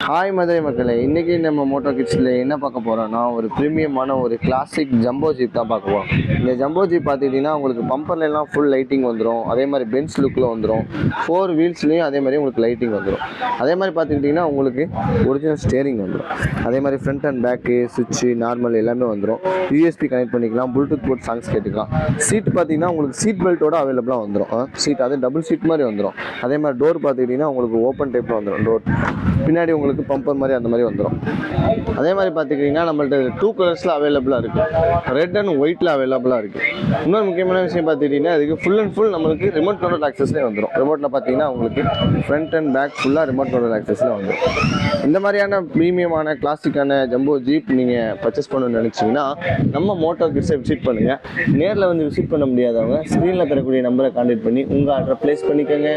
Hi Madurai மக்களே, இன்றைக்கி நம்ம மோட்டோ கிட்ஸில் என்ன பார்க்க போகிறோம்னா ஒரு ப்ரீமியமான ஒரு கிளாசிக் ஜம்போ ஜீப் தான் பார்க்க போகிறோம். இந்த ஜம்போ ஜீப் பார்த்துக்கிட்டிங்கன்னா உங்களுக்கு பம்பர்லாம் ஃபுல் லைட்டிங் வந்துடும். அதே மாதிரி பென்ஸ் லுக்கில் வந்துடும். 4 வீல்ஸ்லேயும் அதே மாதிரி உங்களுக்கு லைட்டிங் வந்துடும். அதே மாதிரி பார்த்துக்கிட்டிங்கன்னா உங்களுக்கு ஒரிஜினல் ஸ்டேரிங் வந்துடும். அதே மாதிரி ஃப்ரண்ட் அண்ட் பேக்கு சுவிட்சு நார்மல் எல்லாமே வந்துடும். யூஎஸ்பி கனெக்ட் பண்ணிக்கலாம், ப்ளூடூத் போட்டு சாங்ஸ் கேட்டுக்கலாம். சீட் பார்த்திங்கன்னா உங்களுக்கு சீட் பெல்ட்டோட அவைலபிளாக வந்துடும். சீட் அது டபுள் சீட் மாதிரி வந்துடும். அதே மாதிரி டோர் பார்த்துக்கிட்டிங்கன்னா உங்களுக்கு ஓப்பன் டைப்பில் வந்துடும். டோர் பின்னாடி உங்களுக்கு பம்பர் மாதிரி அந்த மாதிரி வந்துடும். அதே மாதிரி பார்த்துக்கிட்டிங்கன்னா நம்மள்ட்ட 2 கலர்ஸில் அவைலபிளாக இருக்குது. ரெட் அண்ட் ஒயிட்டில் அவைலபிளாக இருக்குது. இன்னொரு முக்கியமான விஷயம் பார்த்துக்கிட்டிங்கன்னா அதுக்கு ஃபுல் அண்ட் ஃபுல் நம்மளுக்கு ரிமோட் கண்ட்ரோல் ஆக்சஸ்லேயே வந்துடும். ரிமோட்டில் பார்த்தீங்கன்னா உங்களுக்கு ஃப்ரண்ட் அண்ட் பேக் ஃபுல்லாக ரிமோட் கண்ட்ரோல் ஆக்சஸில் வந்துடும். இந்த மாதிரியான ப்ரீமியமான கிளாசிக்கான ஜம்போ ஜீப் நீங்கள் பர்ச்சேஸ் பண்ணணும்னு நினச்சிங்கன்னா நம்ம மோட்டோ கிட்ஸை விசிட் பண்ணுங்கள். நேரில் வந்து விசிட் பண்ண முடியாதவங்க ஸ்க்ரீனில் தரக்கூடிய நம்பரை கான்டாக்ட் பண்ணி உங்கள் ஆர்டரை ப்ளேஸ் பண்ணிக்கோங்க.